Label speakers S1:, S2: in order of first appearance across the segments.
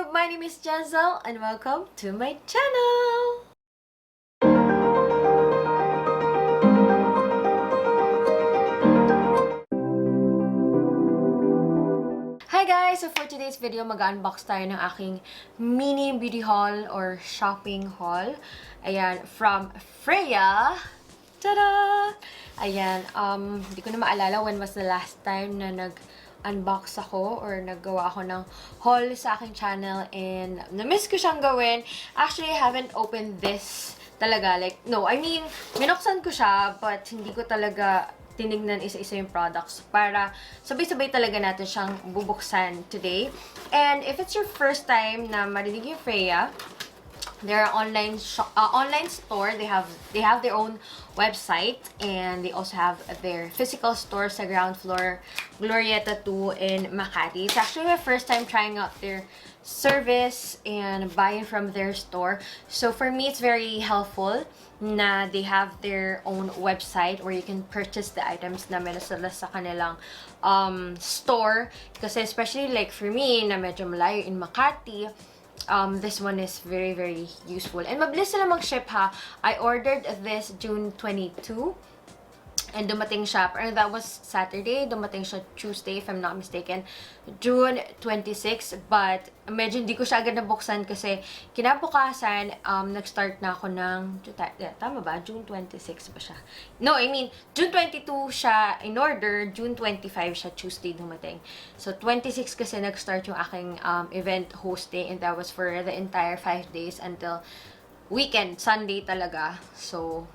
S1: YouTube? My name is Gen-zel and welcome to my channel! Hi guys! So for today's video, mag-unbox tayo ng aking mini beauty haul or shopping haul. Ayan, from Freyja. Tada! Ayan, hindi ko na maalala when was the last time na unbox ako or naggawa ako ng haul sa aking channel and na-miss ko siyang gawin. Actually, I haven't opened this talaga. Like, no, I mean, minuksan ko siya but hindi ko talaga tinignan isa-isa yung products para sabay-sabay talaga natin siyang bubuksan today. And if it's your first time na marinig yung Freyja, they're online store. They have their own website and they also have their physical store sa ground floor, Glorieta 2 in Makati. It's actually my first time trying out their service and buying from their store. So for me, it's very helpful na they have their own website where you can purchase the items na meron sila sa kanilang store. Kasi especially like for me na medyo malayo in Makati, this one is very, very useful. And mabilis sila mag-ship ha. I ordered this June 22. And dumating siya, or that was Saturday, dumating siya Tuesday, if I'm not mistaken, June 26. But medyo hindi ko siya agad nabuksan kasi kinabukasan, nag-start na ako ng, tama ba? June 26 ba siya? No, I mean, June 22 siya in order, June 25 siya Tuesday dumating. So, 26 kasi nag-start yung aking event hosting and that was for the entire 5 days until weekend, Sunday talaga. So,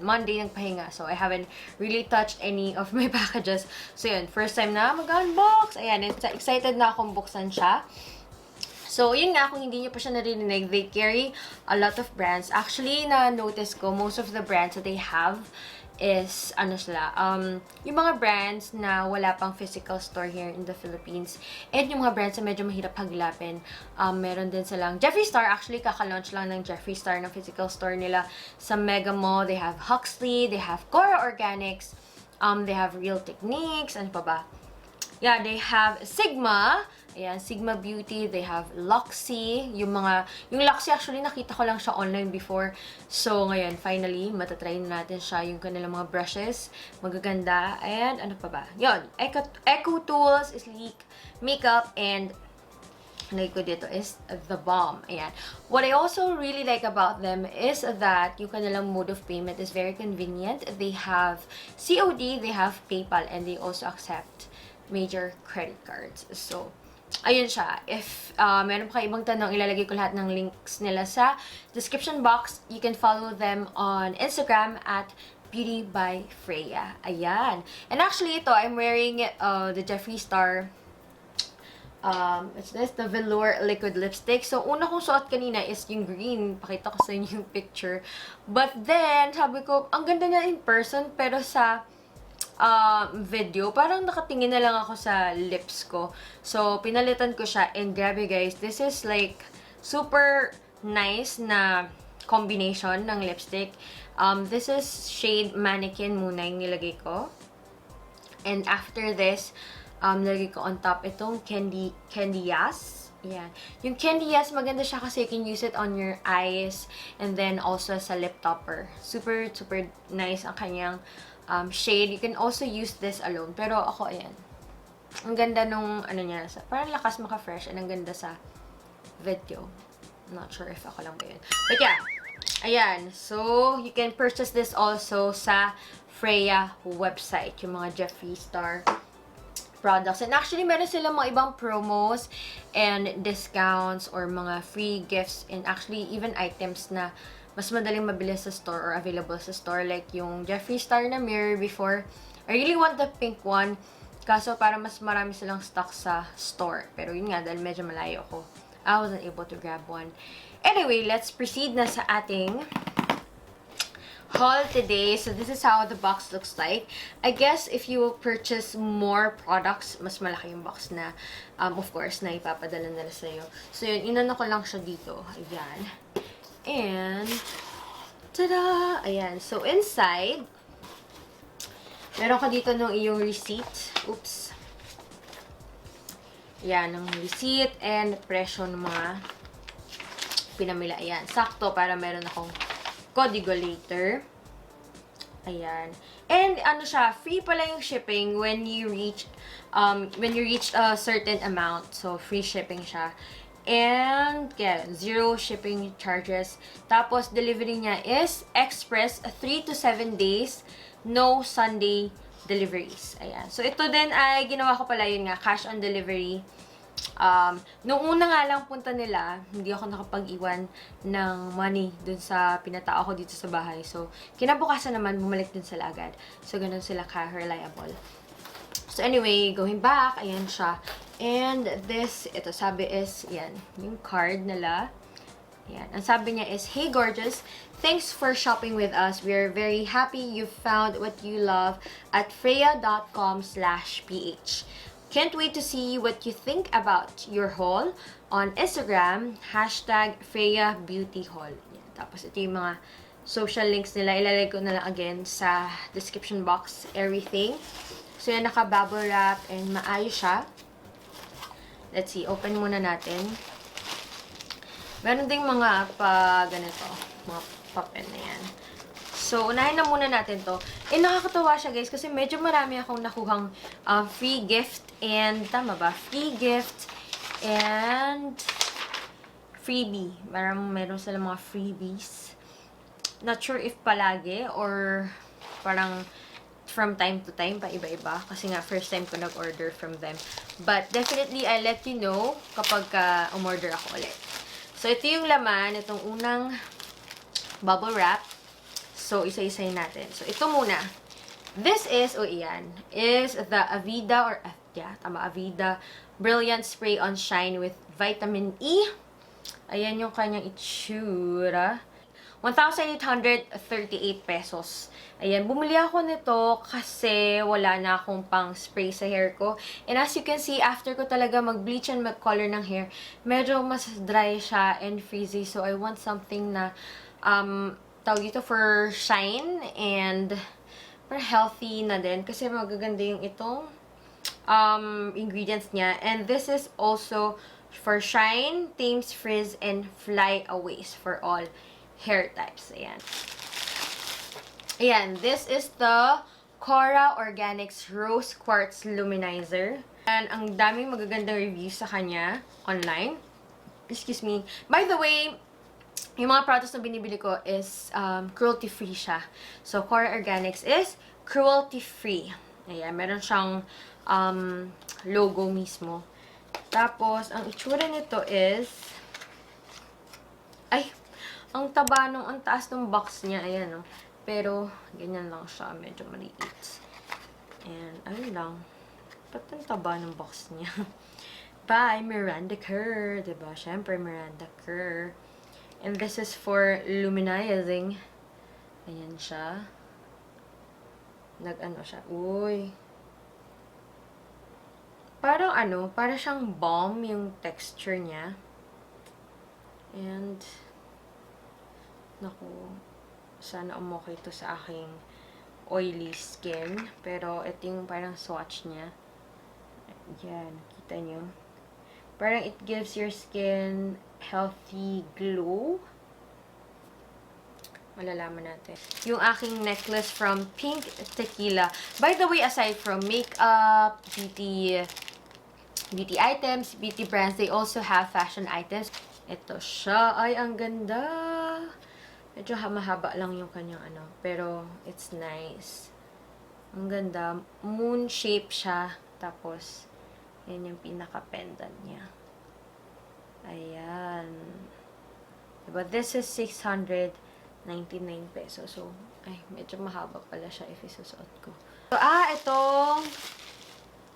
S1: Monday nagpahinga. So, I haven't really touched any of my packages. So, yun. First time na mag-unbox. Ayan. Excited na akong buksan siya. So, yun nga. Kung hindi nyo pa siya narinig, they carry a lot of brands. Actually, na-notice ko, most of the brands that they have is, yung mga brands na wala pang physical store here in the Philippines. And yung mga brands na medyo mahirap haglapin. Meron din silang Jeffree Star. Actually, kaka-launch lang ng Jeffree Star ng physical store nila sa Mega Mall. They have Huxley, they have KORA Organics, they have Real Techniques, ano pa ba? Yeah, they have Sigma. Ayan, Sigma Beauty. They have Luxy. Yung Luxy actually nakita ko lang siya online before. So, ngayon, finally, matatry na natin siya. Yung kanilang mga brushes. Magaganda. And, ano pa ba? Yun, EcoTools, Sleek Makeup, and like ko dito is the bomb. Ayan. What I also really like about them is that yung kanilang mode of payment is very convenient. They have COD, they have PayPal, and they also accept major credit cards. So, ayun siya. If meron pa kayo ibang tanong, ilalagay ko lahat ng links nila sa description box. You can follow them on Instagram at Beauty by Freyja. Ayan. And actually, ito, I'm wearing the Jeffree Star it's this, the Velour Liquid Lipstick. So, una kong suot kanina is yung green. Pakita ko sa inyo yung picture. But then, sabi ko, ang ganda niya in person, pero sa video, parang nakatingin na lang ako sa lips ko. So, pinalitan ko siya. And grabe guys, this is like super nice na combination ng lipstick. This is shade Mannequin muna yung nilagay ko. And after this, nilagay ko on top itong Candy Yas. Yeah. Yung Candy Yas, maganda siya kasi you can use it on your eyes and then also sa lip topper. Super, super nice ang kanyang shade. You can also use this alone. Pero ako, ayan. Ang ganda nung, niya, parang lakas maka-fresh and ang ganda sa video. I'm not sure if ako lang ba yun. But yeah, ayan. So, you can purchase this also sa Freyja website. Yung mga Jeffree Star products. And actually, meron silang mga ibang promos and discounts or mga free gifts and actually even items na mas madaling mabili sa store or available sa store. Like yung Jeffree Star na mirror before. I really want the pink one. Kaso para mas marami silang stock sa store. Pero yun nga, dahil medyo malayo ako, I wasn't able to grab one. Anyway, let's proceed na sa ating haul today. So this is how the box looks like. I guess if you purchase more products, mas malaki yung box na, of course, na ipapadala nila sa'yo. So yun, inano ko lang siya dito. Ayan. And, tada! Ayan. So, inside, meron ka dito ng iyong receipt. Oops. Yan, ng receipt and presyo ng mga pinamila. Ayan, sakto para meron akong kodigo later. Ayan. And ano siya, free pala yung shipping when you reach a certain amount. So, free shipping siya. And, yeah, 0 shipping charges. Tapos, delivery niya is express 3 to 7 days. No Sunday deliveries. Ayan. So, ito din ay ginawa ko pala yun nga, cash on delivery. Nung una nga lang punta nila, hindi ako nakapag-iwan ng money dun sa pinatao ko dito sa bahay. So, kinabukasan naman, bumalik din sila agad. So, ganun sila ka-reliable. So, anyway, going back, ayan siya. And this, ito sabi is, yan, yung card nila. Ayan. Ang sabi niya is, "Hey gorgeous, thanks for shopping with us. We are very happy you found what you love at freyja.com/ph. Can't wait to see what you think about your haul on Instagram, #FreyjaBeautyHaul." Yan. Tapos ito yung mga social links nila. Ilalagay ko na lang again sa description box, everything. So yan, naka-bubble wrap and maayos siya. Let's see, open muna natin. Meron ding mga ganito, mga papel na yan. So, unahin na muna natin to. Nakakatawa siya guys kasi medyo marami akong nakuhang free gift and, tama ba? Free gift and freebie. Meron sila mga freebies. Not sure if palagi or parang from time to time pa iba-iba. Kasi nga, first time ko nag-order from them. But definitely, I'll let you know kapag umorder ako ulit. So, ito yung laman, itong unang bubble wrap. So, isa-isayin natin. So, ito muna. This is, iyan, is the Aveda, or, Aveda Brilliant Spray on Shine with Vitamin E. Ayan yung kanyang itsura. 1,838 pesos. Ayan, bumili ako nito kasi wala na akong pang spray sa hair ko. And as you can see, after ko talaga mag-bleach and mag-color ng hair, medyo mas dry siya and frizzy. So, I want something na, tawag dito for shine and for healthy na din. Kasi magaganda yung itong ingredients niya. And this is also for shine, tames frizz, and flyaways for all hair types. Ayan. Ayan, this is the KORA Organics Rose Quartz Luminizer. And ang daming magagandang reviews sa kanya online. Excuse me. By the way, yung mga products na binibili ko is cruelty-free siya. So, KORA Organics is cruelty-free. Ayan, meron siyang logo mismo. Tapos, ang itsura nito is, ang taba ang taas ng box niya, ayan o. Pero, ganyan lang siya, medyo maliit. And, ayun lang. Ba't ang taba ng box niya? By Miranda Kerr, diba? Siyempre, Miranda Kerr. And this is for luminizing. Ayan siya. Nag-ano siya. Uy. Parang parang siyang balm yung texture niya. And, naku, sana umokay ito sa aking oily skin. Pero, ito yung parang swatch niya. Yan, kita nyo. Parang it gives your skin healthy glow. Malalaman natin. Yung aking necklace from Pink Tequila. By the way, aside from makeup, beauty items, beauty brands, they also have fashion items. Ito siya. Ay, ang ganda. Medyo mahaba lang yung kanyang pero it's nice. Ang ganda. Moon shape siya. Tapos, yan yung pinaka-pendant niya. Ayan. Diba? This is 699 pesos. So, medyo mahaba pala siya if isusuot ko. So, itong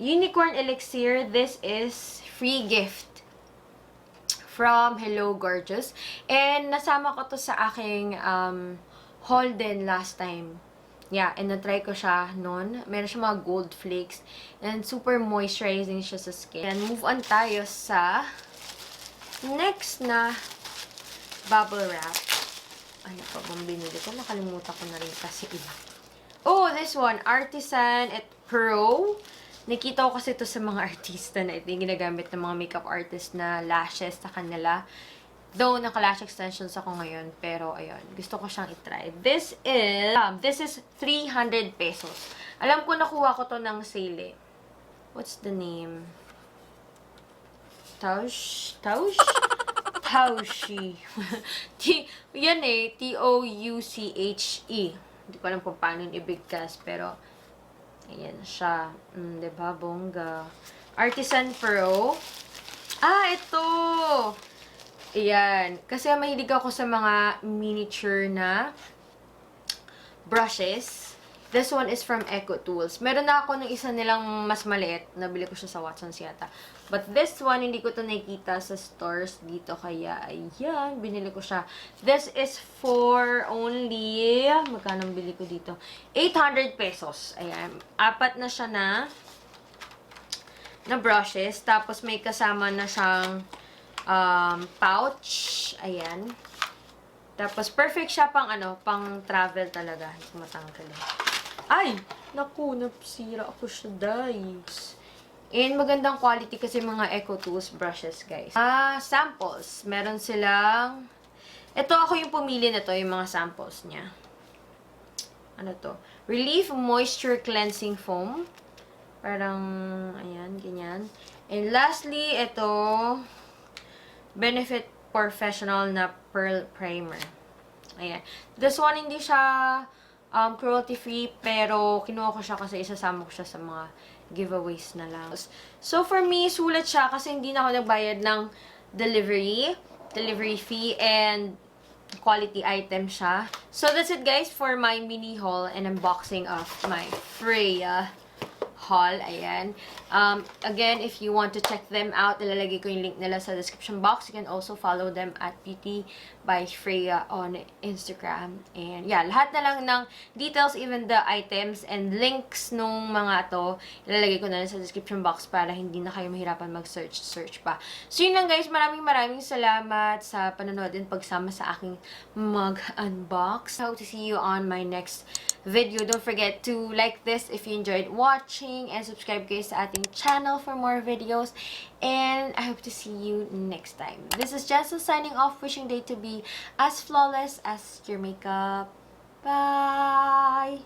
S1: Unicorn Elixir. This is free gift from Hello Gorgeous. And nasama ko to sa aking haul din last time. Yeah, and na-try ko siya noon. Meron siya mga gold flakes. And super moisturizing siya sa skin. And move on tayo sa next na bubble wrap. Ano pa bang binili ko? Nakalimutan ko na rin kasi iba. Oh, this one. Artisan at Pro. Nakita ko kasi ito sa mga artista na ito yung ginagamit ng mga makeup artist na lashes sa kanila. Though, naka-lash extensions ako ngayon, pero ayun, gusto ko siyang itry. This is 300 pesos. Alam ko nakuha ko to ng sale. What's the name? Touche? Touche. Yan eh, Touche. Hindi ko alam kung paano yung ibigkas, pero ayan siya. Diba? Bongga. Artisan Pro. Ito! Ayan. Kasi mahilig ako sa mga miniature na brushes. This one is from EcoTools. Meron na ako ng isa nilang mas maliit. Nabili ko siya sa Watson's yata. But this one, hindi ko to nakikita sa stores dito. Kaya, ayan, binili ko siya. This is for only, magkano bili ko dito? 800 pesos. Ayan. 4 na siya na brushes. Tapos may kasama na siyang pouch. Ayan. Tapos, perfect siya pang pang travel talaga. Hindi ko matanggal. Ay! Naku, napsira ako siya, guys. And magandang quality kasi mga EcoTools brushes, guys. Samples. Meron silang... Ito, ako yung pumili na to, yung mga samples niya. Ano to? Relief Moisture Cleansing Foam. Parang, ayan, ganyan. And lastly, ito, Benefit Professional na Pearl Primer. Ayan. This one, hindi siya cruelty-free, pero kinuha ko siya kasi isasama ko siya sa mga giveaways na lang. So, for me, sulat siya kasi hindi na ako nagbayad ng delivery fee, and quality item siya. So, that's it, guys, for my mini haul and unboxing of my Freyja haul. Ayan. Again, if you want to check them out, ilalagay ko yung link nila sa description box. You can also follow them at Beauty by Freyja on Instagram. And yeah, lahat na lang ng details, even the items and links nung mga to, ilalagay ko na lang sa description box para hindi na kayo mahirapan mag-search pa. So yun lang, guys. Maraming salamat sa panonood and pagsama sa aking mag-unbox. I hope to see you on my next video. Don't forget to like this if you enjoyed watching, and subscribe guys sa ating channel for more videos. And I hope to see you next time. This is Gen-zel signing off, wishing day to be as flawless as your makeup. Bye!